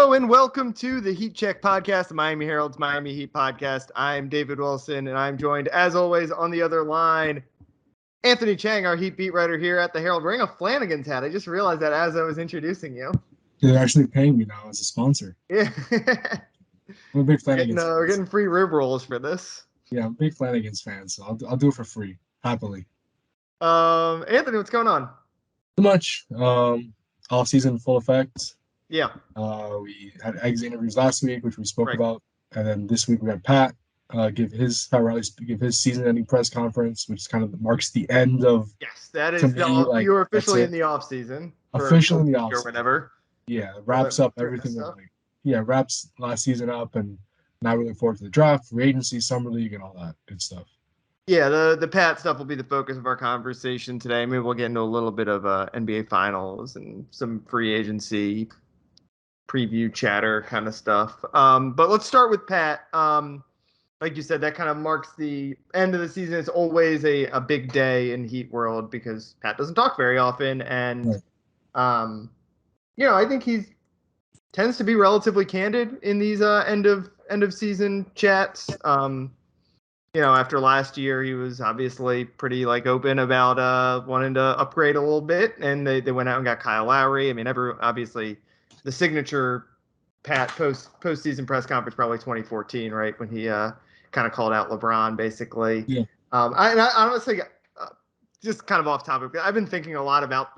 Hello and welcome to the Heat Check podcast, the Miami Herald's Miami Heat podcast. I'm David Wilson, and I'm joined, as always, on the other line, Anthony Chiang, our Heat beat writer here at the Herald, wearing a Flanagan's hat. I just realized that as I was introducing you. They're actually paying me now as a sponsor. Yeah. I'm a big Flanagan's fan. We're getting free rib rolls for this. Yeah, I'm a big Flanagan's fan, so I'll do it for free, happily. Anthony, what's going on? Too much. Off-season full effect. Yeah. We had exit interviews last week, which we spoke about, and then this week we got Pat Riley give his season-ending press conference, which kind of marks the end of. Yes, that is you're officially in the off-season. Officially in the off-season. Or whatever. Yeah, wraps up everything. Wraps last season up, and now we look forward to the draft, free agency, summer league, and all that good stuff. Yeah, the Pat stuff will be the focus of our conversation today. Maybe we'll get into a little bit of NBA Finals and some free agency preview chatter kind of stuff. But let's start with Pat. Like you said, that kind of marks the end of the season. It's always a big day in Heat world because Pat doesn't talk very often. And, I think he tends to be relatively candid in these end of season chats. After last year, he was obviously pretty open about wanting to upgrade a little bit. And they went out and got Kyle Lowry. I mean, obviously the signature Pat postseason press conference, probably 2014, right? When he kind of called out LeBron, basically. Yeah. I honestly, just kind of off topic, I've been thinking a lot about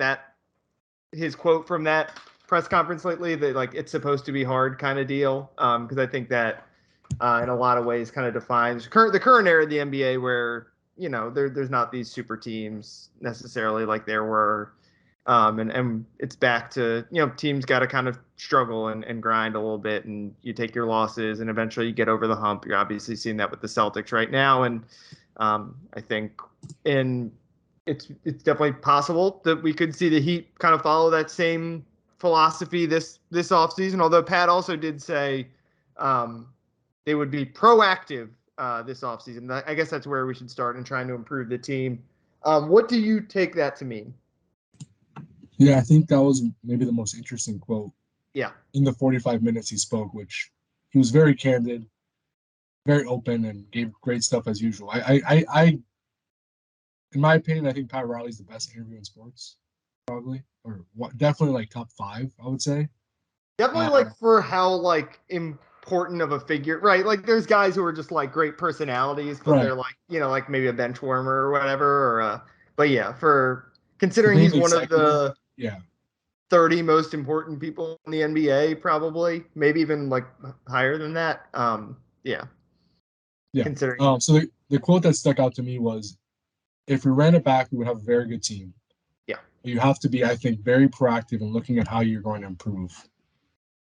his quote from that press conference lately, that it's supposed to be hard kind of deal. Because I think that in a lot of ways kind of defines the current era of the NBA where, there's not these super teams necessarily like there were. And it's back to, teams got to kind of struggle and grind a little bit, and you take your losses and eventually you get over the hump. You're obviously seeing that with the Celtics right now. And I think it's definitely possible that we could see the Heat kind of follow that same philosophy this offseason. Although Pat also did say they would be proactive this offseason. I guess that's where we should start in trying to improve the team. What do you take that to mean? Yeah, I think that was maybe the most interesting quote. Yeah. In the 45 minutes he spoke, which he was very candid, very open, and gave great stuff as usual. I in my opinion, I think Pat Riley's the best interview in sports, probably, or definitely top 5, I would say. Definitely for how important of a figure, right? There's guys who are just great personalities, but they're maybe a bench warmer or whatever. But yeah, for considering he's one of the 30 most important people in the NBA, probably, maybe even higher than that. Yeah. Considering. So the quote that stuck out to me was, if we ran it back, we would have a very good team. Yeah. You have to be, I think, very proactive in looking at how you're going to improve.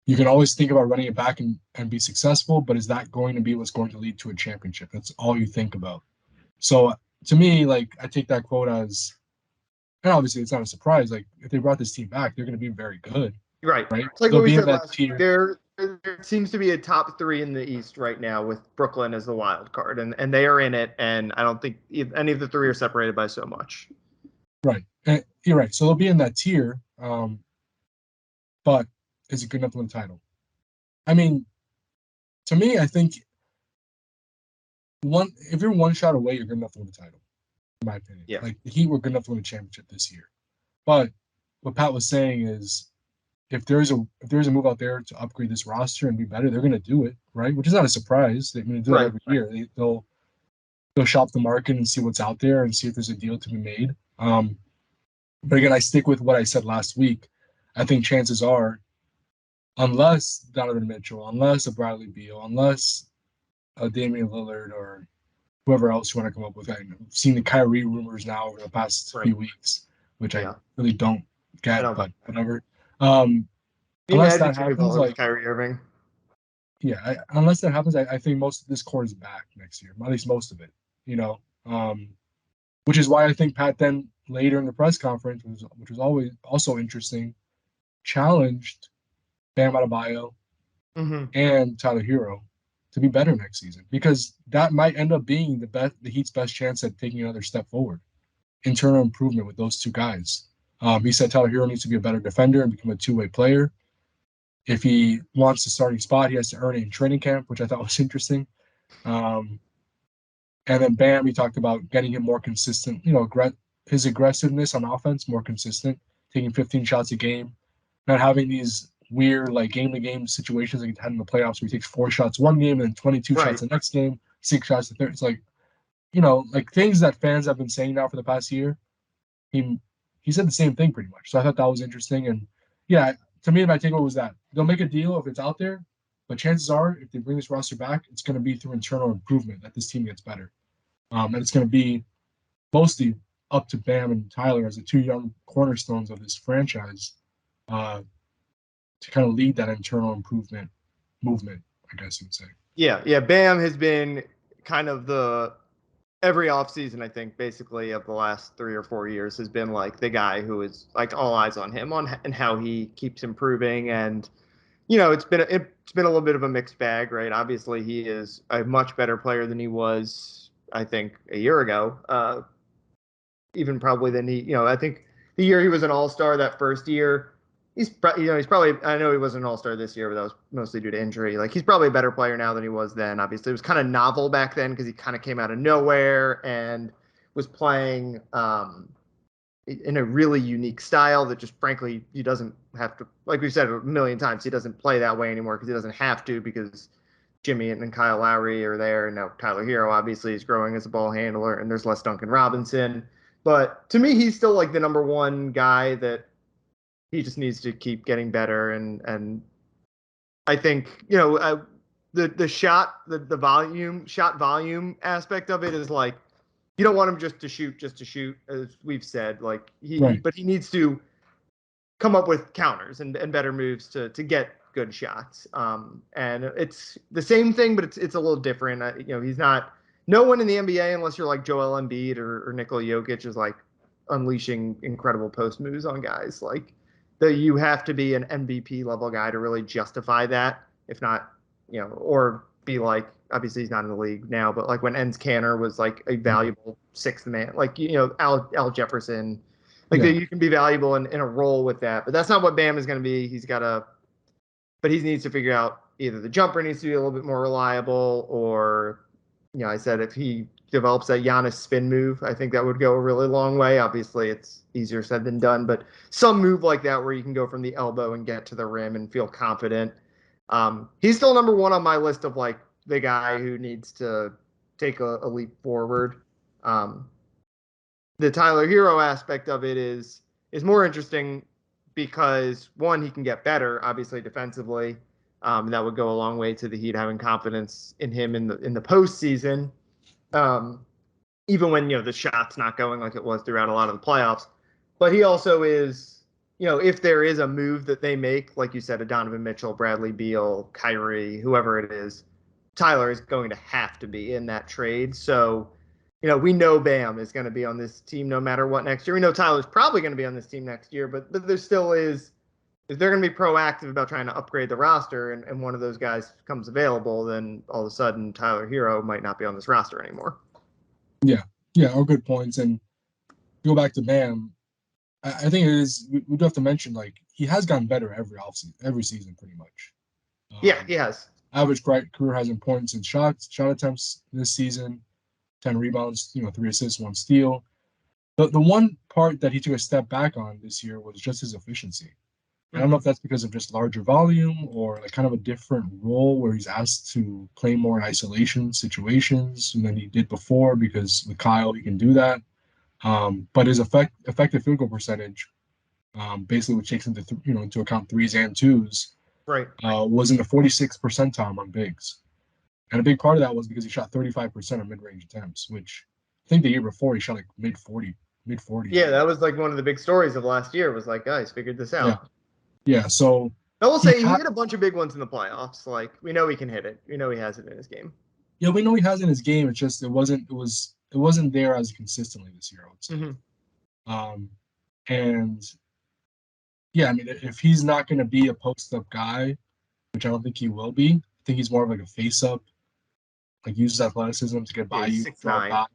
You can always think about running it back and be successful, but is that going to be what's going to lead to a championship? That's all you think about. So to me, I take that quote as, and obviously it's not a surprise, if they brought this team back, they're going to be very good. Right. Right. It's like what we said last year. There seems to be a top 3 in the East right now with Brooklyn as the wild card, and they are in it, and I don't think any of the 3 are separated by so much. Right. And you're right. So they'll be in that tier, but is it good enough to win a title? I mean, to me, I think if you're one shot away, you're good enough to win a title, in my opinion. Yeah. The Heat were good enough to win a championship this year. But what Pat was saying is, if there's a move out there to upgrade this roster and be better, they're going to do it, right? Which is not a surprise. They're going to do it every year. They'll shop the market and see what's out there and see if there's a deal to be made. But again, I stick with what I said last week. I think chances are, unless Donovan Mitchell, unless a Bradley Beal, unless a Damian Lillard or whoever else you want to come up with. I've seen the Kyrie rumors now over the past few weeks, which I really don't get, but whatever. Unless that happens, Kyrie Irving. Yeah, unless that happens, I think most of this core is back next year, at least most of it. Which is why I think Pat then later in the press conference, which was always also interesting, challenged Bam Adebayo and Tyler Hero to be better next season, because that might end up being the Heat's best chance at taking another step forward, internal improvement with those 2 guys. He said Tyler Hero needs to be a better defender and become a two-way player. if he wants a starting spot, he has to earn it in training camp, which I thought was interesting. And then Bam, he talked about getting him more consistent, his aggressiveness on offense more consistent, taking 15 shots a game, not having these weird like game-to-game situations like he had in the playoffs where he takes 4 shots one game and then 22 shots the next game, 6 shots the third. It's like, like things that fans have been saying now for the past year. He said the same thing pretty much. So I thought that was interesting. And yeah, to me, my takeaway was that they'll make a deal if it's out there, but chances are, if they bring this roster back, it's going to be through internal improvement that this team gets better. And it's going to be mostly up to Bam and Tyler as the 2 young cornerstones of this franchise to kind of lead that internal improvement movement, I guess you would say. Yeah. Bam has been kind of every offseason, I think, basically of the last 3 or 4 years has been like the guy who is like all eyes on him and how he keeps improving. And, it's been a little bit of a mixed bag, right? Obviously, he is a much better player than he was, I think, a year ago. Even probably than I think the year he was an all-star that first year, he's probably, I know he wasn't an all-star this year, but that was mostly due to injury. Like, he's probably a better player now than he was then. Obviously, it was kind of novel back then because he kind of came out of nowhere and was playing in a really unique style that just, frankly, he doesn't have to, like we've said a million times, he doesn't play that way anymore because he doesn't have to, because Jimmy and Kyle Lowry are there. And now Tyler Hero obviously is growing as a ball handler, and there's less Duncan Robinson. But to me, he's still like the number one guy that he just needs to keep getting better. And I think, the shot volume aspect of it is like, you don't want him just to shoot, as we've said. Like but he needs to come up with counters and better moves to get good shots. And it's the same thing, but it's a little different. He's not. No one in the NBA, unless you're like Joel Embiid or Nikola Jokic, is like unleashing incredible post moves on guys. Like you have to be an MVP level guy to really justify that. If not, or be like, obviously he's not in the league now, but like when Enz Canner was like a valuable 6th man, like, Al Jefferson, like you can be valuable in a role with that, but that's not what Bam is going to be. But he needs to figure out either the jumper needs to be a little bit more reliable, or, I said if he develops that Giannis spin move, I think that would go a really long way. Obviously it's easier said than done, but some move like that where you can go from the elbow and get to the rim and feel confident. He's still number 1 on my list of like the guy who needs to take a leap forward. The Tyler Hero aspect of it is more interesting because, one, he can get better, obviously defensively. That would go a long way to the Heat having confidence in him in the postseason. Even when, the shot's not going like it was throughout a lot of the playoffs. But he also is, if there is a move that they make, like you said, a Donovan Mitchell, Bradley Beal, Kyrie, whoever it is, Tyler is going to have to be in that trade. So, we know Bam is going to be on this team no matter what next year. We know Tyler's probably going to be on this team next year, but there still is, if they're going to be proactive about trying to upgrade the roster and one of those guys comes available, then all of a sudden Tyler Hero might not be on this roster anymore. Yeah, all good points. And go back to Bam, I think it is, we do have to mention, like, he has gotten better every season pretty much. Yeah, he has. Average career highs in points and shot attempts this season, 10 rebounds, 3 assists, 1 steal. The one part that he took a step back on this year was just his efficiency. I don't know if that's because of just larger volume or like kind of a different role where he's asked to play more in isolation situations than he did before, because with Kyle, he can do that. But his effective field goal percentage, basically which takes into account 3s and 2s, was in the 46th percentile among bigs. And a big part of that was because he shot 35% of mid-range attempts, which I think the year before he shot like mid-40. Yeah, that was like one of the big stories of last year, was like, guys, figured this out. Yeah, so I will say he hit a bunch of big ones in the playoffs. Like, we know he can hit it. We know he has it in his game. Yeah, we know he has it in his game. It's just it wasn't there as consistently this year, I would say. And yeah, I mean, if he's not going to be a post-up guy, which I don't think he will be, I think he's more of like a face-up, like uses athleticism to get by you. 6'9".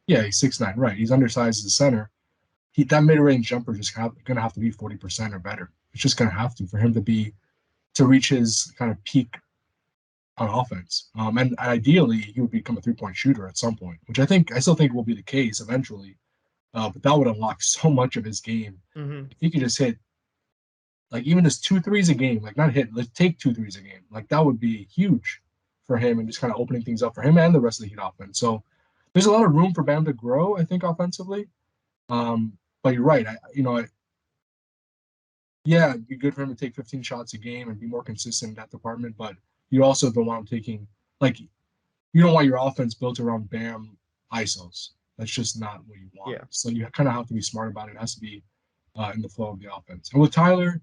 Yeah, he's 6'9", right. He's undersized as a center. That mid-range jumper is just going to have to be 40% or better. It's just going to have to for him to be to reach his kind of peak on offense. And ideally, he would become a 3-point shooter at some point, which I still think will be the case eventually. But that would unlock so much of his game. Mm-hmm. If he could just hit, like, even just 2 threes a game, like, not hit, let's take 2 threes a game. Like, that would be huge for him and just kind of opening things up for him and the rest of the Heat offense. So there's a lot of room for Bam to grow, I think, offensively. But you're right. Yeah, it'd be good for him to take 15 shots a game and be more consistent in that department. But you also don't want him taking, like, you don't want your offense built around Bam ISOs. That's just not what you want. Yeah. So you kind of have to be smart about it. It has to be in the flow of the offense. And with Tyler,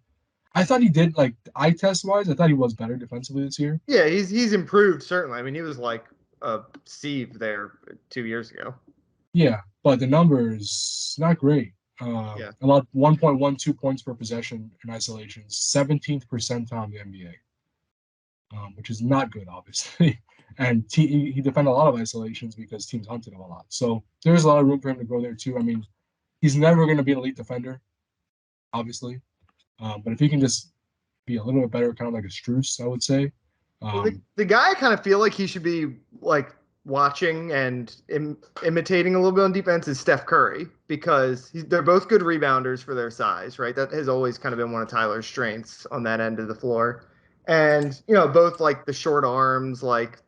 I thought he did, like, eye test wise, I thought he was better defensively this year. Yeah, he's improved certainly. I mean, he was like a sieve there 2 years ago. Yeah, but the numbers not great. Yeah. About 1.12 points per possession in isolations, 17th percentile in the NBA, which is not good, obviously. And he defended a lot of isolations because teams hunted him a lot. So there's a lot of room for him to grow there too. I mean, he's never going to be an elite defender, obviously. But if he can just be a little bit better, kind of like a Strus, I would say. Well, the guy I kind of feel like he should be like watching and imitating a little bit on defense is Steph Curry, because they're both good rebounders for their size, right? That has always kind of been one of Tyler's strengths on that end of the floor. And, both like the short arms, like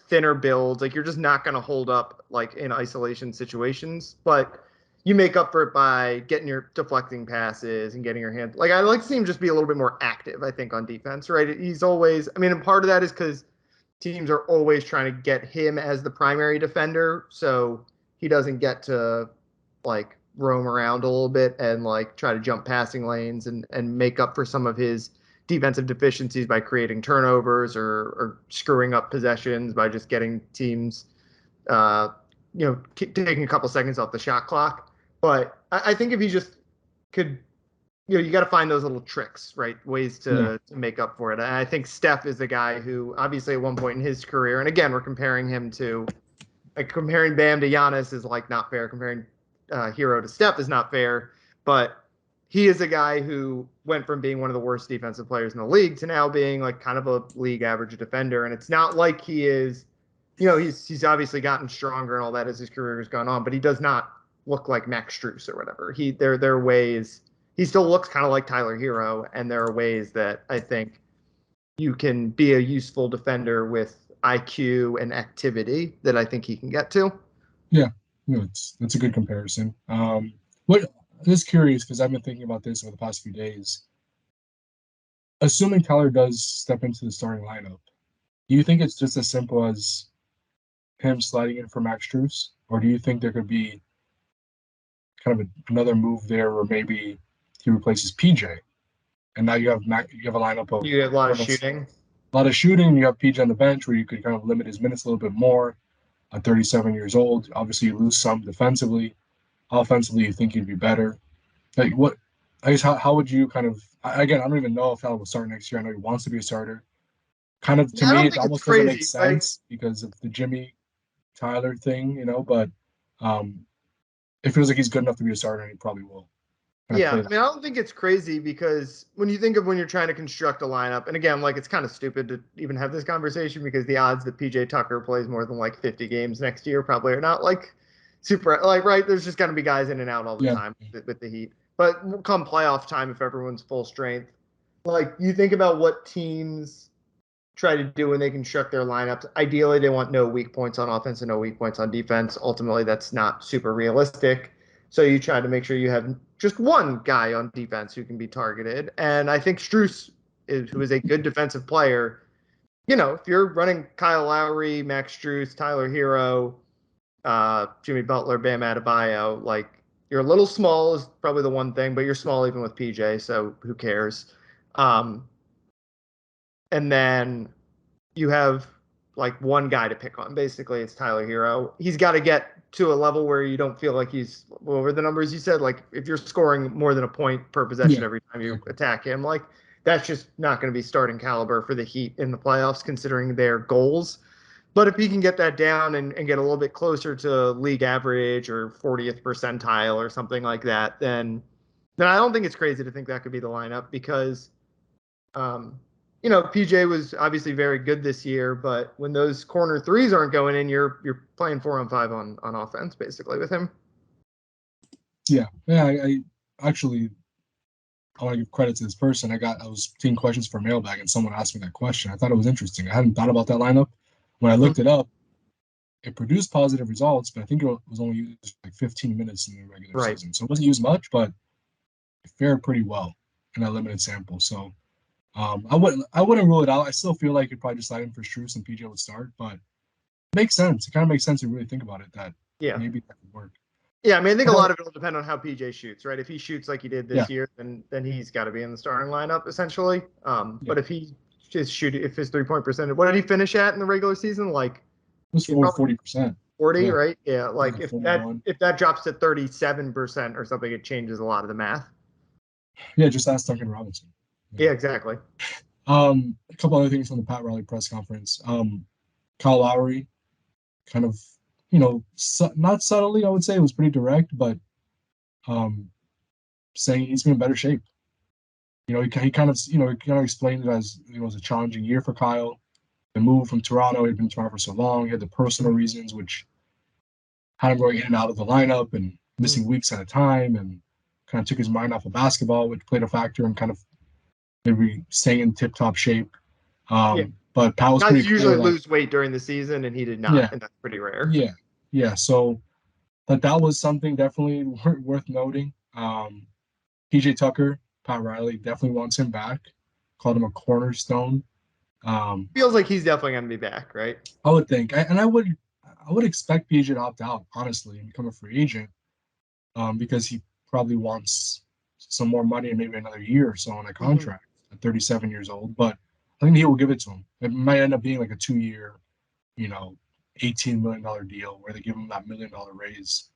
thinner builds, like you're just not going to hold up like in isolation situations, but you make up for it by getting your deflecting passes and getting your hand. Like, I like to see him just be a little bit more active, I think, on defense, right? He's always, I mean, and part of that is because teams are always trying to get him as the primary defender, so he doesn't get to like roam around a little bit and like try to jump passing lanes and make up for some of his defensive deficiencies by creating turnovers or screwing up possessions by just getting teams taking a couple seconds off the shot clock. But I think if he just could, you got to find those little tricks, right? Ways to make up for it. And I think Steph is the guy who, obviously, at one point in his career, and again, we're comparing him to, like, comparing Bam to Giannis is like not fair. Comparing Hero to Steph is not fair. But he is a guy who went from being one of the worst defensive players in the league to now being like kind of a league average defender. And it's not like he is, he's obviously gotten stronger and all that as his career has gone on, but he does not look like Max Strus or whatever. There are ways. He still looks kind of like Tyler Hero, and there are ways that I think you can be a useful defender with IQ and activity that I think he can get to. Yeah, that's a good comparison. What I'm just curious, because I've been thinking about this over the past few days. Assuming Tyler does step into the starting lineup, do you think it's just as simple as him sliding in for Max Strus, or do you think there could be kind of another move there where maybe he replaces PJ, and now you have a lineup of You have a lot of shooting. A lot of shooting. You have PJ on the bench where you could kind of limit his minutes a little bit more. At 37 years old, obviously you lose some defensively. Offensively, you think you'd be better. Like, what? I guess how would you kind of, again? I don't even know if Tyler will start next year. I know he wants to be a starter. Kind of, to me, it almost doesn't make sense because of the Jimmy Tyler thing, But it feels like he's good enough to be a starter, and he probably will. Yeah, I mean, I don't think it's crazy because when you're trying to construct a lineup, and again, like, it's kind of stupid to even have this conversation because the odds that PJ Tucker plays more than like 50 games next year probably are not like super, like, right. There's just going to be guys in and out all the time with the Heat. But come playoff time, if everyone's full strength, like, you think about what teams try to do when they construct their lineups. Ideally, they want no weak points on offense and no weak points on defense. Ultimately, that's not super realistic. So you try to make sure you have just one guy on defense who can be targeted. And I think Strus, who is a good defensive player, if you're running Kyle Lowry, Max Strus, Tyler Hero, Jimmy Butler, Bam Adebayo, like, you're a little small is probably the one thing, but you're small even with PJ, so who cares? And then you have like one guy to pick on. Basically, it's Tyler Hero. He's got to get to a level where you don't feel like he's, what were the numbers you said? Like, if you're scoring more than a point per possession every time you attack him, like, that's just not going to be starting caliber for the Heat in the playoffs, considering their goals. But if he can get that down and get a little bit closer to league average or 40th percentile or something like that, then I don't think it's crazy to think that could be the lineup because PJ was obviously very good this year, but when those corner threes aren't going in, you're playing 4-on-5 on offense basically with him. Yeah. I actually, I want to give credit to this person. I was taking questions for mailbag, and someone asked me that question. I thought it was interesting. I hadn't thought about that lineup. When I looked it up, it produced positive results, but I think it was only used like 15 minutes in the regular season. So it wasn't used much, but it fared pretty well in that limited sample. So I wouldn't rule it out. I still feel like you'd probably just slide in for Strus and PJ would start, but it makes sense. It kind of makes sense to really think about it that maybe that could work. Yeah, I mean, I think a lot of it will depend on how PJ shoots, right? If he shoots like he did this year, then he's got to be in the starting lineup essentially. But if he just if his 3-point percentage, what did he finish at in the regular season? Like it was 40%. 40, right? Yeah, like if that drops to 37% or something, it changes a lot of the math. Yeah, just ask Duncan Robinson. Yeah, exactly. A couple other things from the Pat Riley press conference. Kyle Lowry, kind of, not subtly, I would say, it was pretty direct, but saying he's been in better shape. He kind of explained it as it was a challenging year for Kyle. The move from Toronto, he'd been in Toronto for so long. He had the personal reasons, which had him going in and out of the lineup and missing weeks at a time, and kind of took his mind off of basketball, which played a factor in kind of maybe staying in tip-top shape. But Pat was pretty usually lose weight during the season, and he did not, and that's pretty rare. Yeah. So that was something definitely worth noting. PJ Tucker, Pat Riley definitely wants him back. Called him a cornerstone. Feels like he's definitely going to be back, right? I would think, I would expect PJ to opt out, honestly, and become a free agent, because he probably wants some more money and maybe another year or so on a contract at 37 years old. But I think he will give it to him. It might end up being like a 2-year, $18 million deal where they give him that $1 million raise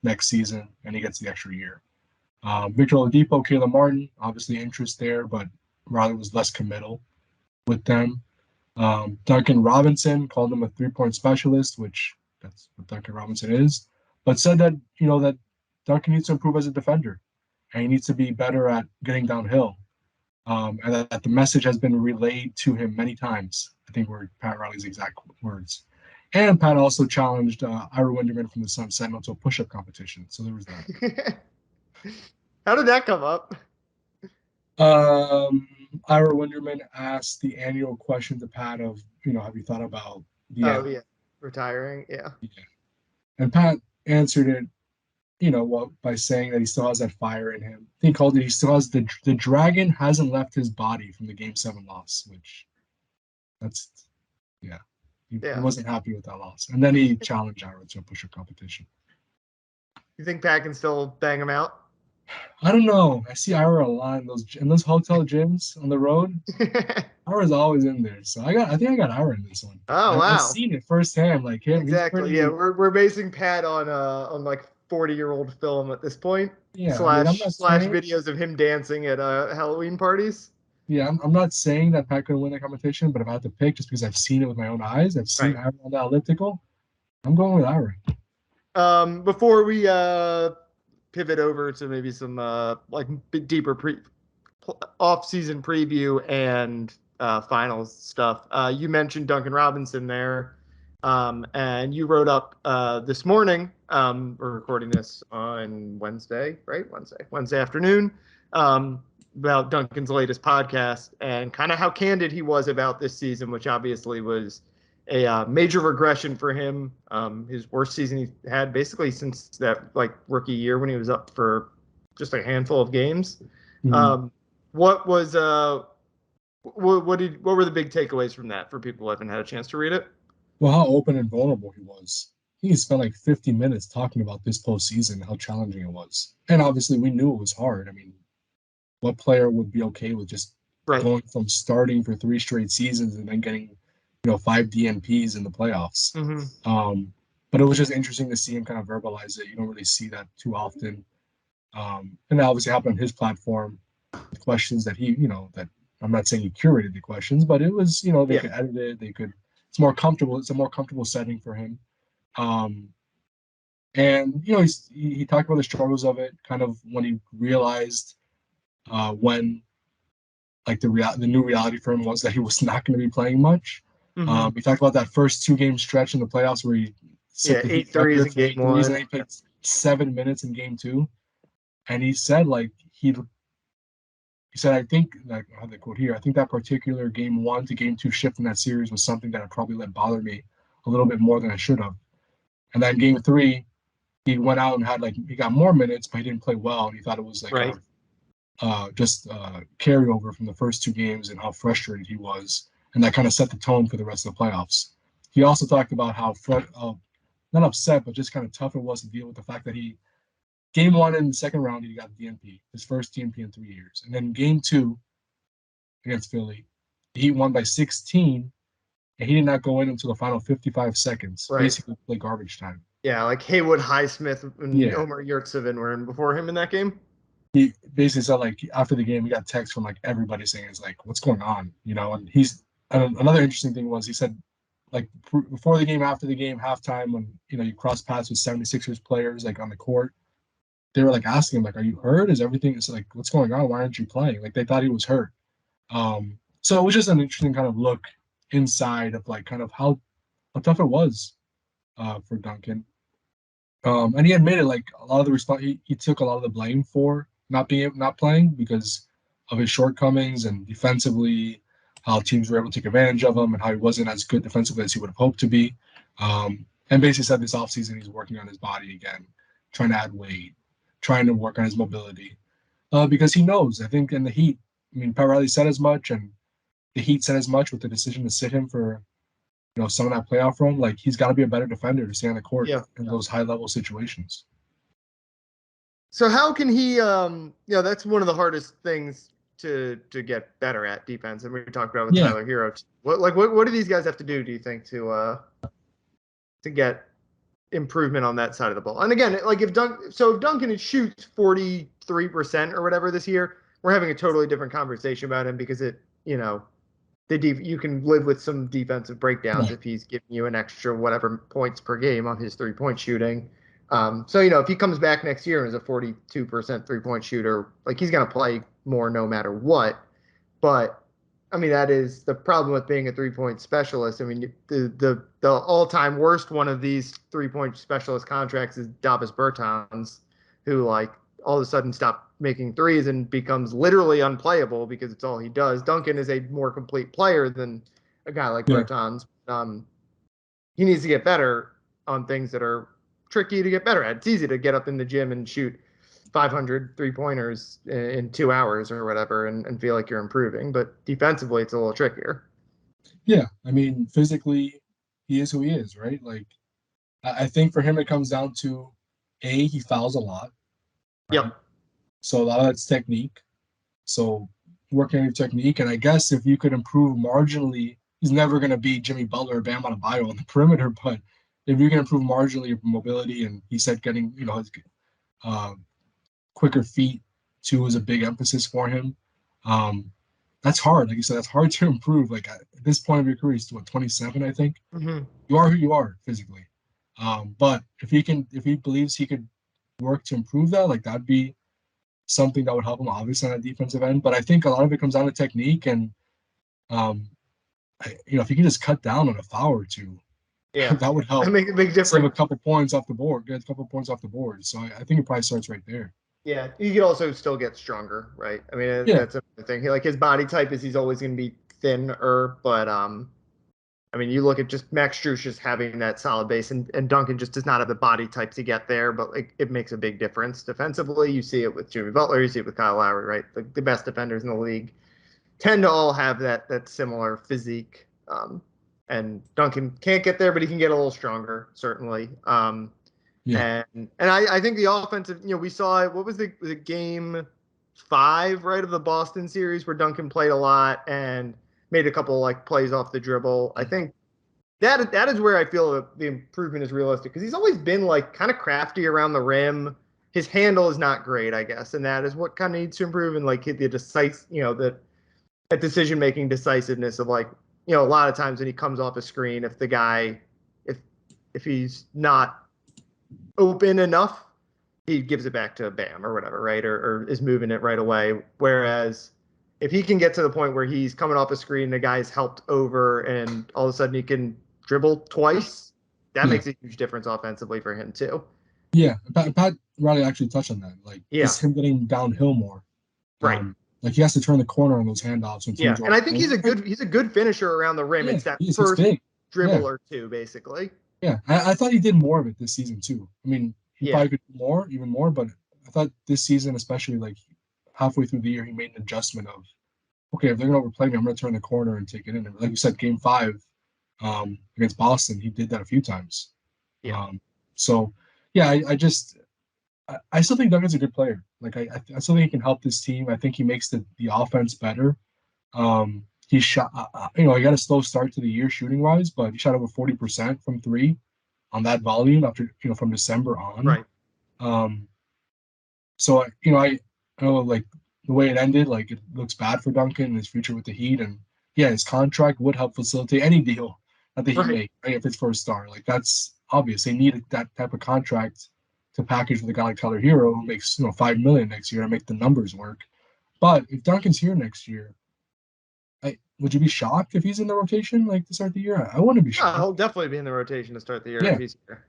next season, and he gets the extra year. Victor Oladipo, Caleb Martin, obviously interest there, but Riley was less committal with them. Duncan Robinson called him a 3-point specialist, which that's what Duncan Robinson is, but said that that Duncan needs to improve as a defender, and he needs to be better at getting downhill. And that the message has been relayed to him many times. I think were Pat Riley's exact words. And Pat also challenged Ira Winderman from the Sun Sentinel to a push-up competition. So there was that. How did that come up? Ira Winderman asked the annual question to Pat of, have you thought about retiring? Yeah. And Pat answered it, by saying that he still has that fire in him. He called it, he still has the dragon hasn't left his body from the Game 7 loss, which he wasn't happy with that loss. And then he challenged Ira to a push-up competition. You think Pat can still bang him out? I don't know. I see Ira a lot in those hotel gyms on the road. Ira's always in there, so I think I got Ira in this one. Oh, wow! I've seen it firsthand, like him. Exactly. Yeah, we're basing Pat on like 40-year-old film at this point. Yeah. Slash videos of him dancing at Halloween parties. Yeah, I'm not saying that Pat could win the competition, but if I had to pick, just because I've seen it with my own eyes, I've seen Ira on the elliptical, I'm going with Ira. Before we pivot over to maybe some like deeper off-season preview and finals stuff, you mentioned Duncan Robinson there, and you wrote up this morning. We're recording this on Wednesday, right? Wednesday afternoon. About Duncan's latest podcast and kind of how candid he was about this season, which obviously was a major regression for him. His worst season he had basically since that like rookie year when he was up for just a handful of games. Mm-hmm. What were the big takeaways from that for people who haven't had a chance to read it? Well, how open and vulnerable he was. He spent like 50 minutes talking about this postseason, how challenging it was. And obviously we knew it was hard. I mean, what player would be okay with just going from starting for 3 straight seasons and then getting, 5 DNPs in the playoffs? Mm-hmm. But it was just interesting to see him kind of verbalize it. You don't really see that too often. And that obviously happened on his platform. The questions that he, that I'm not saying he curated the questions, but it was, they could edit it. They could. It's more comfortable. It's a more comfortable setting for him. And he talked about the struggles of it, kind of when he realized when like the new reality for him was that he was not going to be playing much. Mm-hmm. We talked about that first 2-game stretch in the playoffs where he set the Heat threes record in for game 8 threes, and one. he played 7 minutes in game 2. And he said, like, he said, I think, like, I have the quote here, I think that particular game 1 to game 2 shift in that series was something that I probably let bother me a little bit more than I should have. And then game 3, he went out and he got more minutes, but he didn't play well. And he thought it was like Right. just carryover from the first 2 games and how frustrated he was. And that kind of set the tone for the rest of the playoffs. He also talked about how, not upset, but just kind of tough it was to deal with the fact that game 1 in the second round, he got DNP, his first DNP in 3 years. And then game 2 against Philly, the Heat won by 16, and he did not go in until the final 55 seconds, Right. basically play garbage time. Yeah, like Haywood, Highsmith, and Yeah. Omer Yurtseven were in before him in that game. He basically said, like, after the game, he got text from, like, everybody saying, it's like, what's going on? And another interesting thing was he said, like, before the game, after the game, halftime, when, you cross paths with 76ers players, like, on the court, they were, like, asking him, like, are you hurt? Is everything, it's like, what's going on? Why aren't you playing? Like, they thought he was hurt. So it was just an interesting kind of look inside of, like, kind of how tough it was for Duncan. And he admitted, like, a lot of the response, he took a lot of the blame for not playing because of his shortcomings and defensively, how teams were able to take advantage of him and how he wasn't as good defensively as he would have hoped to be. And basically said this offseason he's working on his body again, trying to add weight, trying to work on his mobility. Because he knows, I think in the Heat, I mean, Pat Riley said as much, and the Heat said as much with the decision to sit him for some of that playoff run. Like, he's got to be a better defender to stay on the court in those high level situations. So how can he? That's one of the hardest things to get better at, defense. And we talked about with Tyler Hero. What do these guys have to do? Do you think to get improvement on that side of the ball? And again, like if Duncan shoots 43% or whatever this year, we're having a totally different conversation about him because you can live with some defensive breakdowns if he's giving you an extra whatever points per game on his 3-point shooting. So if he comes back next year and is a 42% 3-point shooter, like he's going to play more no matter what. But I mean, that is the problem with being a 3-point specialist. I mean, the all-time worst one of these 3-point specialist contracts is Davis Bertans, who like all of a sudden stopped making threes and becomes literally unplayable because it's all he does. Duncan is a more complete player than a guy like Bertans. He needs to get better on things that are tricky to get better at. It's easy to get up in the gym and shoot 500 3-pointers in 2 hours or whatever and feel like you're improving. But defensively, it's a little trickier. Yeah. I mean, physically, he is who he is, right? Like, I think for him, it comes down to, he fouls a lot. Right? Yep. So a lot of that's technique. So working on your technique. And I guess if you could improve marginally, he's never going to be Jimmy Butler or Bam Adebayo on the perimeter, but if you can improve marginally your mobility, and he said getting, his quicker feet too is a big emphasis for him. That's hard. Like you said, that's hard to improve. Like at this point of your career, he's 27, I think. Mm-hmm. You are who you are physically. But if he believes he could work to improve that, like that'd be something that would help him obviously on the defensive end. But I think a lot of it comes down to technique and, if you can just cut down on a foul or two, that would help. Make a big difference. Save a couple points off the board. Get a couple points off the board. So I think it probably starts right there. Yeah, he could also still get stronger, right? I mean, that's another thing. Like his body type is he's always going to be thinner, but I mean, you look at just Max Strus just having that solid base, and Duncan just does not have the body type to get there, but it makes a big difference defensively. You see it with Jimmy Butler, you see it with Kyle Lowry, right? The best defenders in the league tend to all have that similar physique. And Duncan can't get there, but he can get a little stronger, certainly. And I think the offensive, we saw it. What was the game 5, right, of the Boston series where Duncan played a lot and made a couple like plays off the dribble. I think that is where I feel the improvement is realistic because he's always been like kind of crafty around the rim. His handle is not great, I guess, and that is what kind of needs to improve. And like the that decision-making decisiveness of like, a lot of times when he comes off a screen, if the guy, if he's not open enough, he gives it back to Bam or whatever, right? Or is moving it right away. Whereas if he can get to the point where he's coming off a screen, the guy's helped over, and all of a sudden he can dribble twice, that makes a huge difference offensively for him too. Yeah, Pat Riley actually touched on that. Like, it's him getting downhill more. Right. Like he has to turn the corner on those handoffs. And I think he's a good finisher around the rim. Yeah, it's that he's first big. dribble or two, basically. Yeah, I thought he did more of it this season too. I mean, he probably could do even more, but I thought this season, especially like halfway through the year, he made an adjustment of, okay, if they're going to overplay me, I'm going to turn the corner and take it in. And like you said, Game 5 against Boston, he did that a few times. So, yeah, I still think Duncan's a good player. Like, I still think he can help this team. I think he makes the offense better. He shot, he got a slow start to the year shooting wise, but he shot over 40% from three on that volume after, from December on. Right. So, I know like the way it ended, like it looks bad for Duncan and his future with the Heat. And yeah, his contract would help facilitate any deal that the Heat make, right? If it's for a star. Like that's obvious. They need that type of contract to package with a guy like Tyler Hero who makes, $5 million next year and make the numbers work. But if Duncan's here next year, would you be shocked if he's in the rotation like to start the year? I wouldn't be shocked. He'll definitely be in the rotation to start the year if he's here.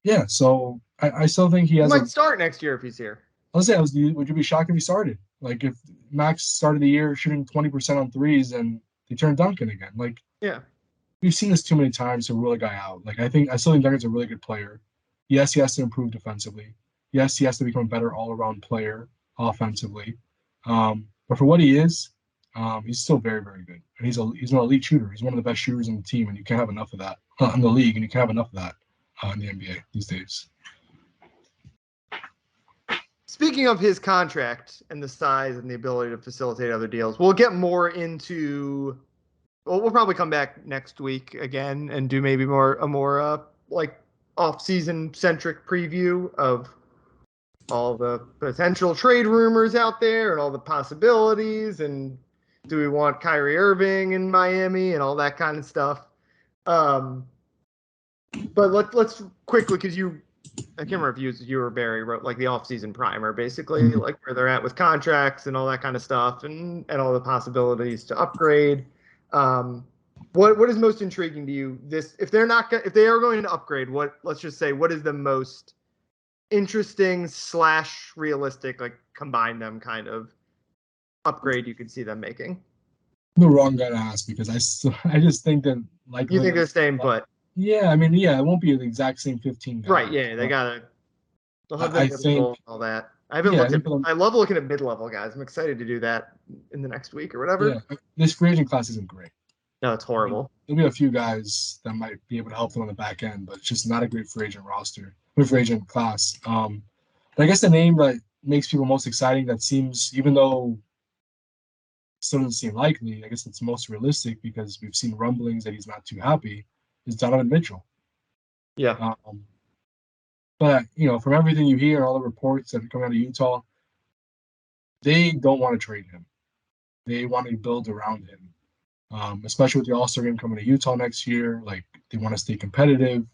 Yeah, so I still think he might start next year if he's here. I'll say, would you be shocked if he started? Like if Max started the year shooting 20% on threes and they turn Duncan again. Like, we've seen this too many times to rule a guy out. Like I still think Duncan's a really good player. Yes, he has to improve defensively. Yes, he has to become a better all-around player offensively. But for what he is, he's still very, very good. And he's an elite shooter. He's one of the best shooters in the team, and you can't have enough of that in the league, and you can't have enough of that in the NBA these days. Speaking of his contract and the size and the ability to facilitate other deals, we'll get more into. Well, we'll probably come back next week again and do maybe a more like off-season centric preview of all the potential trade rumors out there and all the possibilities, and do we want Kyrie Irving in Miami and all that kind of stuff. But let's quickly, because I can't remember if you or Barry wrote like the off-season primer, basically, like where they're at with contracts and all that kind of stuff, and all the possibilities to upgrade. What is most intriguing to you? If they are going to upgrade, let's just say, what is the most interesting / realistic, like combine them kind of upgrade you could see them making? The wrong guy to ask, because I just think that like you think they're staying put. Yeah, I mean, it won't be the exact same 15 guys. Right, yeah, they gotta. I think all that. I love looking at mid-level guys. I'm excited to do that in the next week or whatever. Yeah, this free agent class isn't great. No, it's horrible. There'll be a few guys that might be able to help them on the back end, but it's just not a great free agent class. But I guess the name that makes people most exciting, that seems, even though it still doesn't seem likely, I guess it's most realistic because we've seen rumblings that he's not too happy, is Donovan Mitchell. Yeah. But, from everything you hear, all the reports that are coming out of Utah, they don't want to trade him. They want to build around him, especially with the All-Star game coming to Utah next year. Like, they want to stay competitive.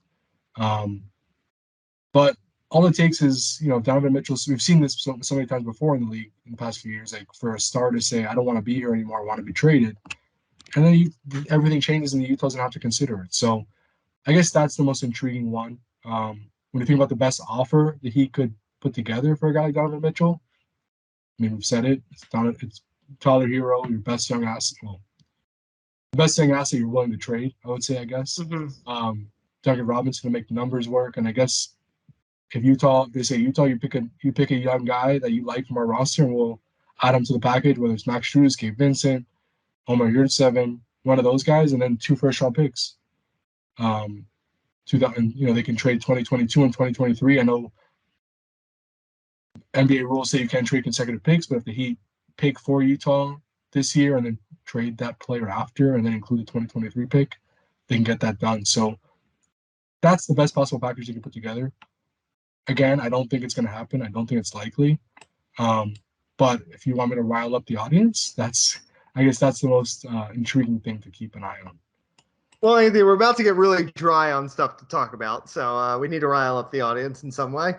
But all it takes is, Donovan Mitchell. We've seen this so many times before in the league in the past few years, like for a star to say, I don't want to be here anymore, I want to be traded. And then everything changes and the Utah's going to have to consider it. So I guess that's the most intriguing one. When you think about the best offer that he could put together for a guy like Donovan Mitchell, I mean, we've said it. It's Tyler Hero, your best young asset. Well, the best young asset you're willing to trade, I would say, I guess. Mm-hmm. Duncan Robinson to make the numbers work. And I guess if they say Utah, you pick a young guy that you like from our roster, and we'll add him to the package, whether it's Max Strus, Gabe Vincent, Omer Yurtseven, one of those guys, and then 2 first-round picks. They can trade 2022 and 2023. I know NBA rules say you can't trade consecutive picks, but if the Heat pick for Utah this year and then trade that player after and then include the 2023 pick, they can get that done. So that's the best possible package they can put together. Again, I don't think it's going to happen. I don't think it's likely. But if you want me to rile up the audience, I guess that's the most intriguing thing to keep an eye on. Well, Anthony, we're about to get really dry on stuff to talk about, so we need to rile up the audience in some way.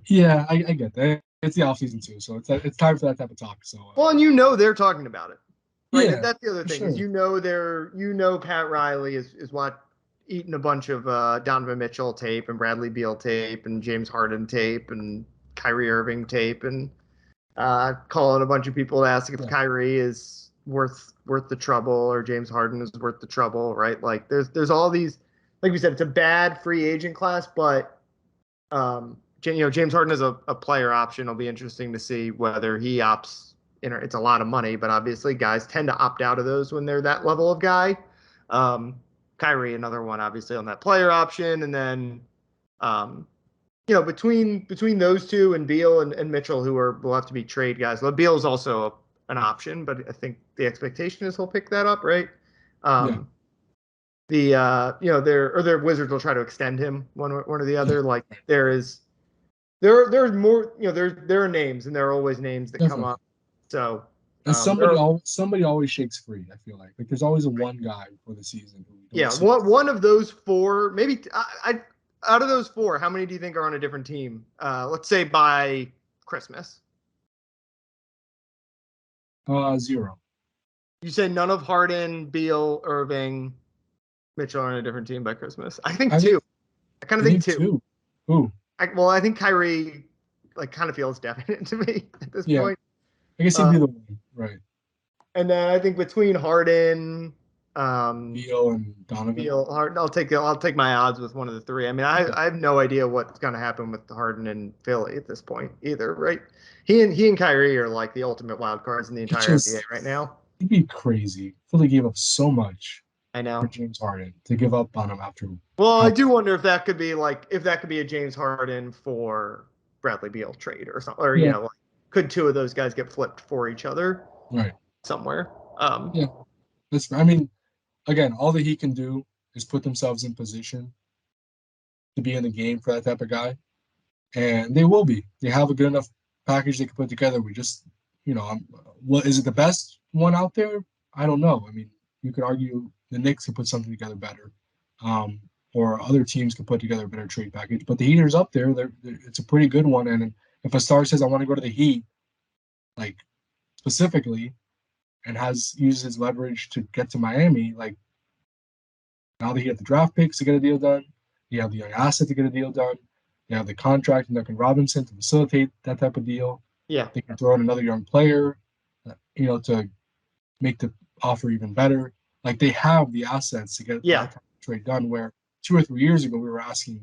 Yeah, I get that. It's the offseason too, so it's time for that type of talk. So well, and they're talking about it, right? yeah, That's the other thing is Pat Riley is eating a bunch of Donovan Mitchell tape and Bradley Beal tape and James Harden tape and Kyrie Irving tape and calling a bunch of people to ask if Kyrie is worth the trouble or James Harden is worth the trouble, right? Like there's all these, like we said, it's a bad free agent class, but James Harden is a player option. It'll be interesting to see whether he opts. It's a lot of money, but obviously guys tend to opt out of those when they're that level of guy. Kyrie, another one, obviously on that player option, and then between those two and Beal and Mitchell, will have to be trade guys. Well, Beal is also an option, but I think the expectation is he'll pick that up, right? Their Wizards will try to extend him one or the other. Like there's more, there are names and there are always names that come up. So and somebody always shakes free. I feel like there's always a one guy for the season. One of those four, maybe out of those four, how many do you think are on a different team? Let's say by Christmas. 0. You say none of Harden, Beal, Irving, Mitchell are on a different team by Christmas. I think two. I kind of think two. Who? I think Kyrie kind of feels definite to me at this point. I guess he'd be the one, right? And then I think between Harden, Beal and Donovan. Harden, I'll take my odds with one of the three. I mean, I have no idea what's going to happen with Harden and Philly at this point either, right? He and Kyrie are like the ultimate wild cards in the entire NBA right now. It'd be crazy. Philly gave up so much. I know. For James Harden to give up on him after. Well, I do wonder if that could be a James Harden for Bradley Beal trade or something, or could two of those guys get flipped for each other, right? Somewhere. I mean, again, all that he can do is put themselves in position to be in the game for that type of guy, and they will be. They have a good enough package they can put together. We just, what is it the best one out there? I don't know. I mean, you could argue the Knicks could put something together better, or other teams could put together a better trade package. But the Heat's up there. It's a pretty good one. And if a star says, I want to go to the Heat, like specifically, and uses his leverage to get to Miami, like now that he had the draft picks to get a deal done, you have the young asset to get a deal done, you have the contract and Duncan Robinson to facilitate that type of deal. Yeah. They can throw in another young player, to make the offer even better. Like they have the assets to get that type of trade done. Where 2 or 3 years ago we were asking,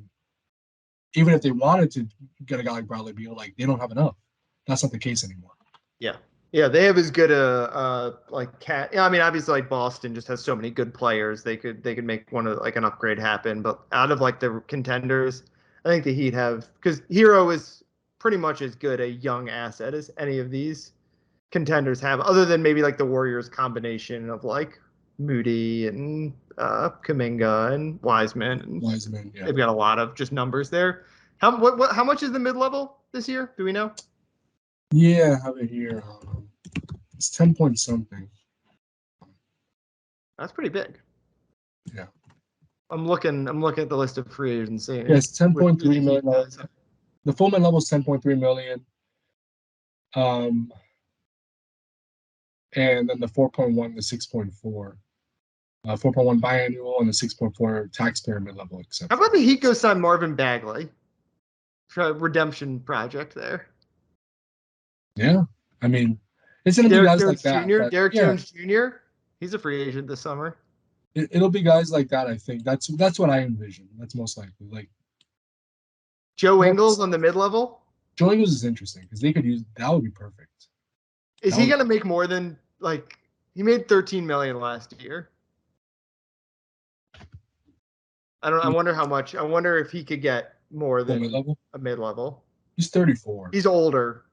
even if they wanted to get a guy like Bradley Beal, like they don't have enough. That's not the case anymore. Yeah, they have as good cat. I mean, obviously, like Boston just has so many good players. They could make one of an upgrade happen. But out of the contenders, I think the Heat have, because Hero is pretty much as good a young asset as any of these contenders have, other than maybe the Warriors combination of Moody and Kuminga and Wiseman. Yeah. They've got a lot of just numbers there. How much is the mid-level this year? Do we know? Yeah, I have it here. It's 10 point something. That's pretty big. Yeah. I'm looking at the list of free agents. Yeah, it's 10.3 million. The full mid level is 10.3 million. And then the 4.1 to 6.4. 4.1 biannual and the 6.4 taxpayer mid level exception. How about the Heat go sign Marvin Bagley? For a redemption project there. Yeah, I mean, it's going to be guys like that. Derek Jones Jr. He's a free agent this summer. It'll be guys like that. I think that's what I envision. That's most likely. Joe Ingles on the mid level. Joe Ingles is interesting because they could use that. Would be perfect. Is he going to make more than he made $13 million last year? I wonder how much. I wonder if he could get more than a mid level. He's 34. He's older.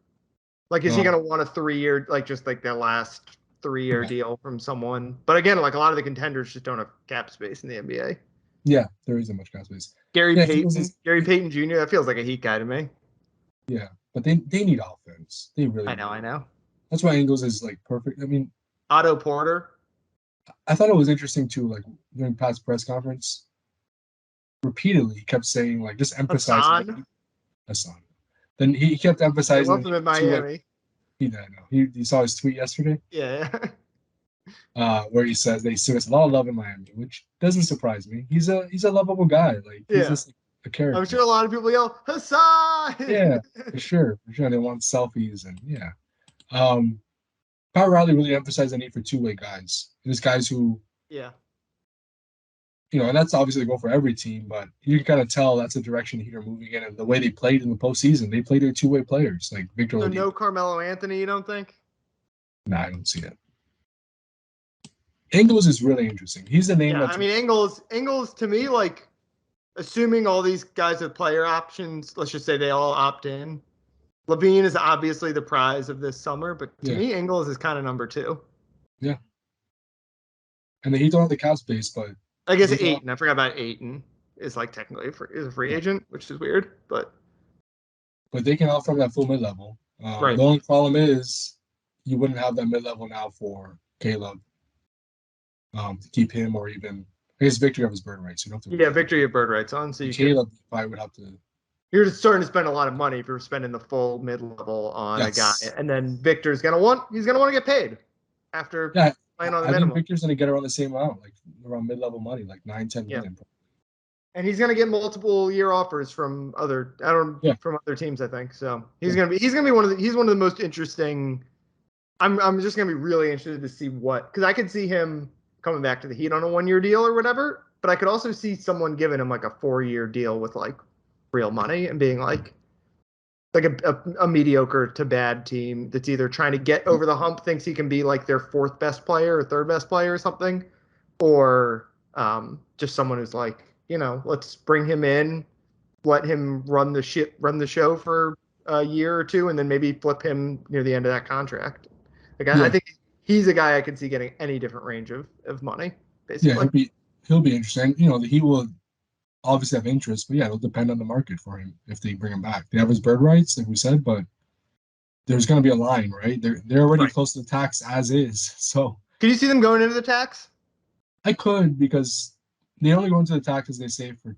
Is he going to want a 3-year, the last 3-year deal from someone? But again, a lot of the contenders just don't have cap space in the NBA. Yeah, there isn't much cap space. Gary Payton Jr., that feels like a Heat guy to me. Yeah, but they need offense. They really I know. That's why Ingles is perfect. I mean, Otto Porter. I thought it was interesting too, during Pat's press conference, repeatedly he kept saying, just emphasize Hassan. Then he kept I emphasizing love him in Miami. He didn't know. He saw his tweet yesterday, Yeah. where he says they still has a lot of love in Miami, which doesn't surprise me. He's a lovable guy. Like he's Yeah. just a I'm character. sure a lot of people yell, Yeah, Hassan! for sure. For sure. They want selfies and yeah. Pat Riley really emphasized the need for two-way guys. There's guys who, Yeah. and that's obviously the goal for every team, but you can kind of tell that's the direction Heat are moving in. And the way they played in the postseason, they played their two-way players, like Victor So Oladipo. no Carmelo Anthony, you don't think? Nah, I don't see it. Ingles is really interesting. He's the name Yeah, I mean Ingles to me, like assuming all these guys have player options, let's just say they all opt in. Levine is obviously the prize of this summer, but to me, Ingles is kind of number 2. Yeah. And the Heat don't have the cap space, but I guess Ayton. I forgot about Ayton. Is like technically is a free agent, which is weird, but they can offer him that full mid level. right. The only problem is you wouldn't have that mid level now for Caleb to keep him, or even I guess Victor have his bird rights. So you don't have to Victor, you have bird rights on, so you Caleb probably would have to. You're just starting to spend a lot of money if you're spending the full mid level on a guy, and then Victor's gonna want to get paid after playing on the minimum. I think Victor's gonna get around the same amount, like around mid level money, like 9-10 million. And he's gonna get multiple year offers from other from other teams, I think. So he's gonna be one of the most interesting. I'm just gonna be really interested to see because I could see him coming back to the Heat on a 1-year deal or whatever, but I could also see someone giving him like a 4-year deal with like real money and being like a mediocre to bad team that's either trying to get over the hump, thinks he can be like their 4th best player or 3rd best player or something, or just someone who's like, let's bring him in, let him run the show for a year or 2, and then maybe flip him near the end of that contract. Like I think he's a guy I could see getting any different range of money, basically. Yeah, he'll be interesting. The Heat will obviously have interest, but it'll depend on the market for him if they bring him back. They have his bird rights, like we said, but there's going to be a line, right? They're already close to the tax as is. So can you see them going into the tax? I could, because they only go into the tax, as they say, for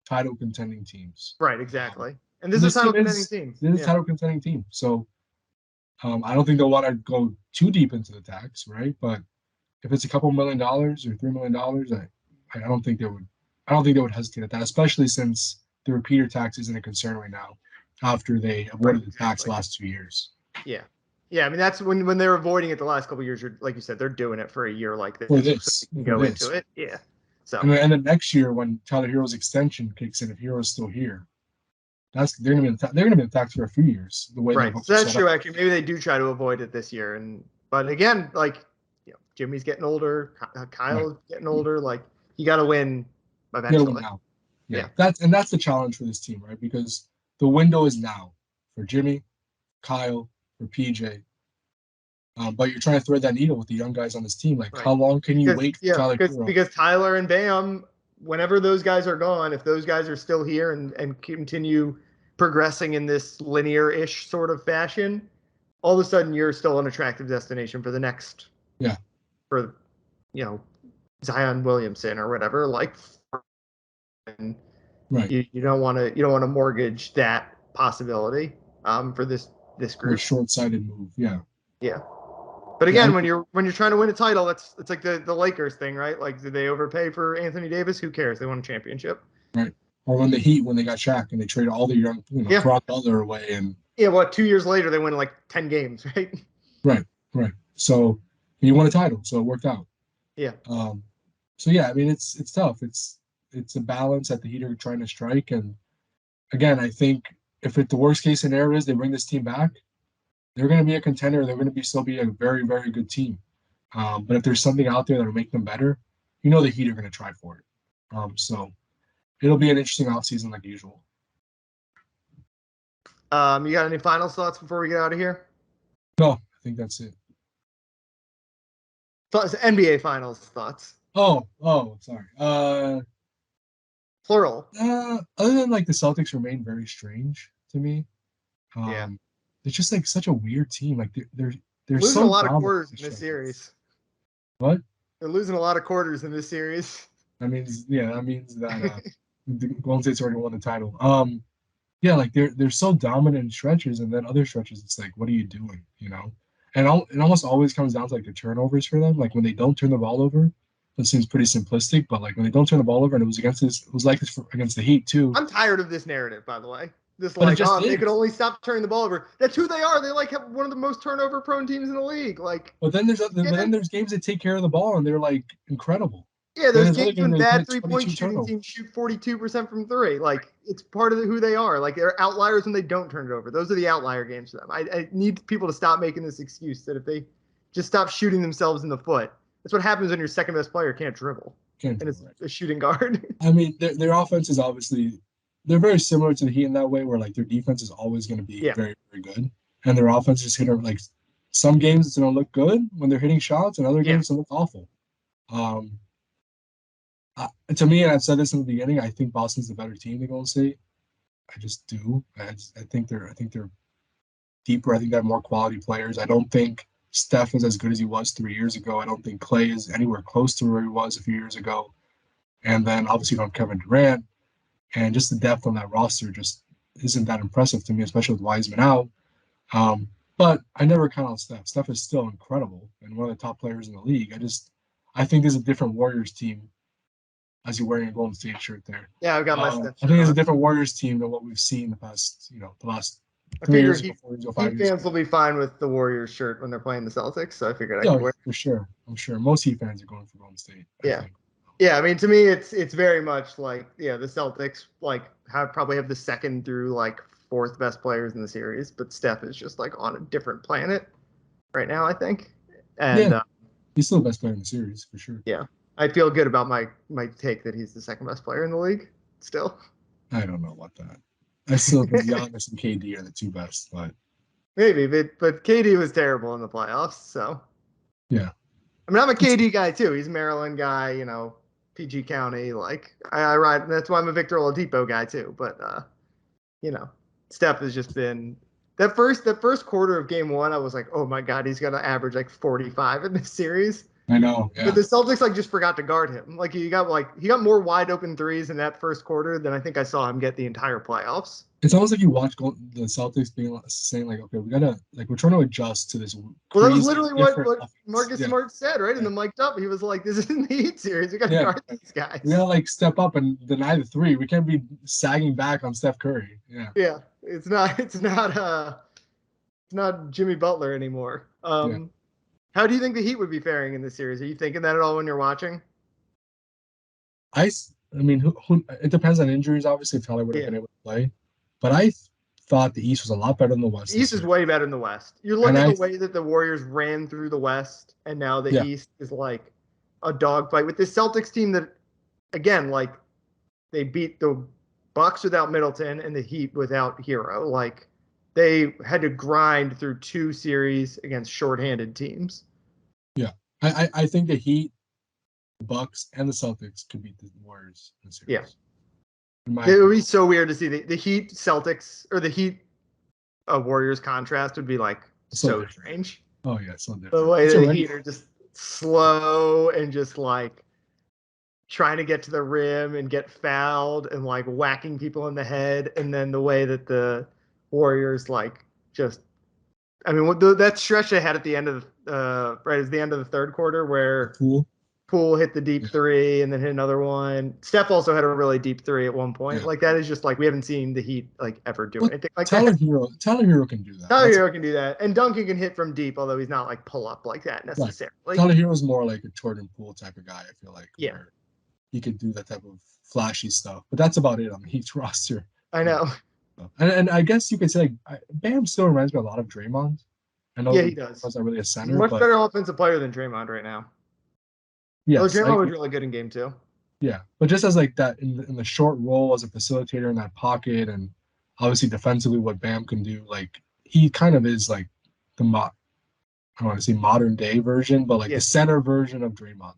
title contending teams. Right, exactly. And this is a title contending team. This is a title contending team. So I don't think they'll want to go too deep into the tax, right? But if it's a couple $1 million or $3 million, I don't think they would. I don't think they would hesitate at that, especially since the repeater tax isn't a concern right now after they avoided the tax the last 2 years. Yeah. Yeah, I mean, that's when they're avoiding it the last couple of years. Like you said, they're doing it for a year like this. For this. So you can go into it. Yeah. So and then next year when Tyler Hero's extension kicks in, if Hero's still here, they're gonna be in the tax for a few years. The way so that's true. Actually, maybe they do try to avoid it this year. But again, like Jimmy's getting older, Kyle's getting older. Like you got to win eventually. Win now. Yeah. That's the challenge for this team, right? Because the window is now for Jimmy, Kyle, for PJ. But you're trying to thread that needle with the young guys on this team. Like, how long can you wait for Tyler Hero? Because Tyler and Bam, whenever those guys are gone, if those guys are still here and continue progressing in this linear-ish sort of fashion, all of a sudden you're still an attractive destination for the next, for Zion Williamson or whatever. Like, and you don't want to mortgage that possibility for this group. For a short-sighted move, yeah. But again, when you're trying to win a title, it's like the Lakers thing, right? Like, did they overpay for Anthony Davis? Who cares? They won a championship. Right. Or when the Heat, when they got Shaq and they traded all the young, Brock Butler away, and 2 years later they win like 10 games, right? Right. So you won a title, so it worked out. Yeah. So I mean, it's tough. It's a balance that the Heat are trying to strike, and again, I think if the worst case scenario is they bring this team back, they're going to be a contender. They're going to still be a very, very good team. But if there's something out there that will make them better, the Heat are going to try for it. So it'll be an interesting offseason like usual. You got any final thoughts before we get out of here? No, I think that's it. Thoughts, NBA finals thoughts. Oh, sorry. Plural. Other than like the Celtics remain very strange to me. It's just like such a weird team. Like they're losing a lot of quarters in this series. What? They're losing a lot of quarters in this series. That means that the Golden State's already won the title. Yeah, like they're so dominant in stretches, and then other stretches, it's like, what are you doing? You know, and it almost always comes down to like the turnovers for them. Like when they don't turn the ball over, it seems pretty simplistic, but like when they don't turn the ball over, and it was like this against the Heat too. I'm tired of this narrative, by the way. This But it like, just they could is. only stop turning the ball over. That's who they are. They like have one of the most turnover prone teams in the league. Like, But then there's games that take care of the ball and they're like incredible. yeah, Then there's there's other games games when they bad commit 3-point 22 shooting turnovers. teams shoot 42% from three. Like, it's part of who they are. Like, they're outliers when they don't turn it over. Those are the outlier games for them. I need people to stop making this excuse that if they just stop shooting themselves in the foot, that's what happens when your second best player can't dribble. Can't And do it's it. a shooting guard. I mean, their offense is obviously they're very similar to the Heat in that way, where like their defense is always going to be Yeah. very, very good, and their offense just hit like some games it's going to look good when they're hitting shots, and other games it's going to look awful. To me, and I've said this in the beginning, I think Boston's the better team than Golden State. I just do. I think they're deeper. I think they have more quality players. I don't think Steph is as good as he was 3 years ago. I don't think Clay is anywhere close to where he was a few years ago. And then obviously you don't have Kevin Durant. And just the depth on that roster just isn't that impressive to me, especially with Wiseman out. But I never count on Steph. Steph is still incredible and one of the top players in the league. I think there's a different Warriors team as you're wearing a Golden State shirt there. Yeah, I've got my Steph I shirt think there's a on. different Warriors team than what we've seen the last I 3 years figure ago, 4 years ago, Heat 5 years fans ago. will be fine with the Warriors shirt when they're playing the Celtics, so I figured I Yeah, could wear it. for sure. I'm sure most Heat fans are going for Golden State. Yeah. I think. Yeah, I mean, to me, it's very much like, yeah, the Celtics like probably have the second through like fourth best players in the series, but Steph is just like on a different planet right now, I think. And Yeah, he's still the best player in the series for sure. yeah, I feel good about my take that he's the second best player in the league still. I don't know about that. I still think Giannis and KD are the two best, but Maybe, but KD was terrible in the playoffs, so yeah. I mean, I'm a KD guy too. He's a Maryland guy, you know, PG County. Like I ride. That's why I'm a Victor Oladipo guy too. But you know, Steph has just been that first quarter of game one. I was like, oh my god, he's gonna average like 45 in this series. I know. Yeah. But the Celtics like just forgot to guard him. Like he got more wide open threes in that first quarter than I think I saw him get the entire playoffs. It's almost like you watch the Celtics being saying like, okay, we're trying to adjust to this. Well, that was literally what offense. Marcus Smart said, right? In the mic'd up, he was like, "This isn't the Heat series. We got to guard these guys. We gotta like step up and deny the three. We can't be sagging back on Steph Curry." Yeah. Yeah, it's not Jimmy Butler anymore. How do you think the Heat would be faring in this series? Are you thinking that at all when you're watching? I mean, who it depends on injuries. Obviously, if Tyler would have been able to play, but I thought the East was a lot better than the West. The East is way better than the West. You look at the way that the Warriors ran through the West, and now the East is like a dogfight with this Celtics team that, again, like they beat the Bucks without Middleton and the Heat without Hero. Like they had to grind through two series against shorthanded teams. Yeah, I think the Heat, the Bucks, and the Celtics could beat the Warriors in the series. Yeah. It would be so weird to see the Heat Celtics or the Heat Warriors contrast would be like so strange. Oh yeah, so different. The way the Heat are just slow and just like trying to get to the rim and get fouled and like whacking people in the head, and then the way that the Warriors like just, I mean, that stretch they had at the end of right is the end of the third quarter where Poole hit the deep three and then hit another one. Steph also had a really deep three at one point. Yeah. Like that is just like we haven't seen the Heat like ever do anything like Tyler that. Hero can do that. Tyler Hero can do that, and Duncan can hit from deep, although he's not like pull up like that necessarily. Right. Tyler Hero's more like a Jordan Poole type of guy. I feel like where he could do that type of flashy stuff, but that's about it on the Heat's roster. I know. And I guess you could say Bam still reminds me a lot of Draymond. I know he does. He's not really a center. He's much better offensive player than Draymond right now. Yeah, Draymond was really good in game two. Yeah, but just as like that in the short role as a facilitator in that pocket, and obviously defensively what Bam can do, like he kind of is like the I don't want to say modern day version, but like the center version of Draymond.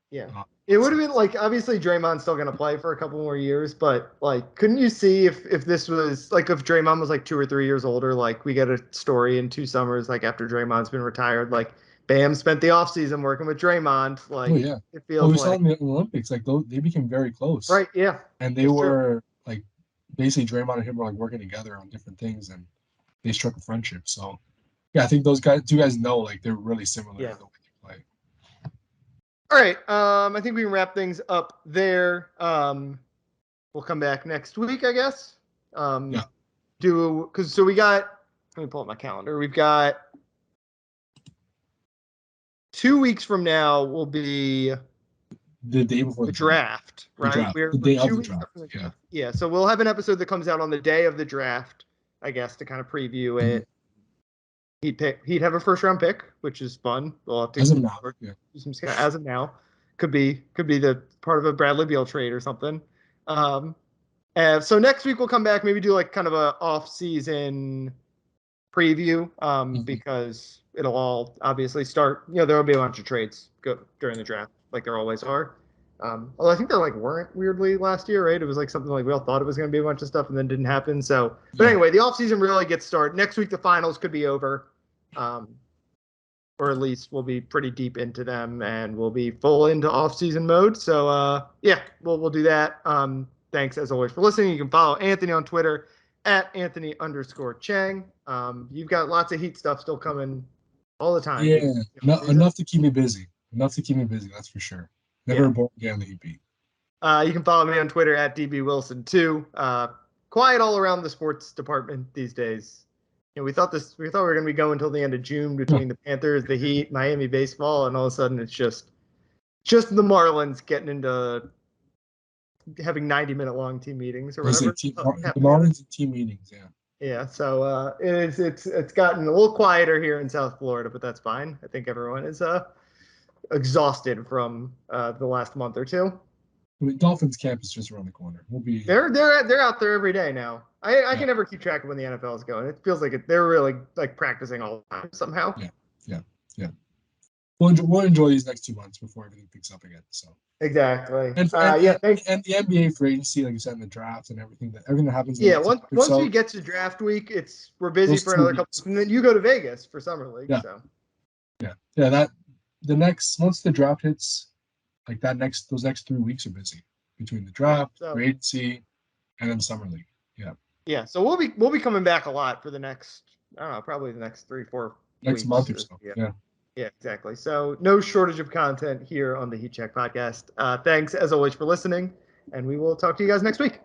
Yeah, it would have been like obviously Draymond's still going to play for a couple more years, but like couldn't you see if this was like if Draymond was like 2 or 3 years older, like we get a story in 2 summers like after Draymond's been retired, like Bam spent the offseason working with Draymond. Like, it feels we saw in the Olympics, like they became very close. Right, yeah. And they were like basically Draymond and him were like working together on different things, and they struck a friendship. So yeah, I think those guys, two guys know like they're really similar in the way they play. All right. I think we can wrap things up there. We'll come back next week, I guess. Yeah. So we got, let me pull up my calendar. We've got 2 weeks from now will be the day before the draft, right? The draft. The day of the draft. Yeah. So we'll have an episode that comes out on the day of the draft, I guess, to kind of preview it. He'd have a first round pick, which is fun. We'll have to as of now. As of now, could be the part of a Bradley Beal trade or something. So next week we'll come back, maybe do like kind of a off-season preview, because it'll all obviously start. There will be a bunch of trades go during the draft, like there always are. Although I think there weren't weirdly last year, right? It was like something like we all thought it was going to be a bunch of stuff and then didn't happen. So, but anyway, the offseason really gets started. Next week the finals could be over, or at least we'll be pretty deep into them and we'll be full into offseason mode. So we'll do that. Thanks as always for listening. You can follow Anthony on Twitter at Anthony_Chiang. You've got lots of Heat stuff still coming all the time. Yeah, enough to keep me busy. That's for sure. Never a boring day on the Heat beat. You can follow me on Twitter at DBWilson2. Quiet all around the sports department these days. We thought we were going to be going until the end of June between the Panthers, the Heat, Miami baseball, and all of a sudden it's just the Marlins getting into having 90-minute long team meetings or whatever. The Marlins and team meetings, yeah. Yeah, so it's gotten a little quieter here in South Florida, but that's fine. I think everyone is exhausted from the last month or two. Dolphins camp is just around the corner. They're out there every day now. I can never keep track of when the NFL is going. It feels like they're really like practicing all the time somehow. Yeah. We'll enjoy these next 2 months before everything picks up again. So exactly. And the NBA free agency, like you said, in the draft and everything that happens. Yeah, once we get to draft week, we're busy for another couple, and then you go to Vegas for summer league. Yeah. So Once the draft hits, like those next 3 weeks are busy between the draft, free agency, and then summer league. Yeah. So we'll be coming back a lot for the next, I don't know, probably the next 3-4 next month or so. Yeah, exactly. So no shortage of content here on the Heat Check podcast. Thanks as always for listening, and we will talk to you guys next week.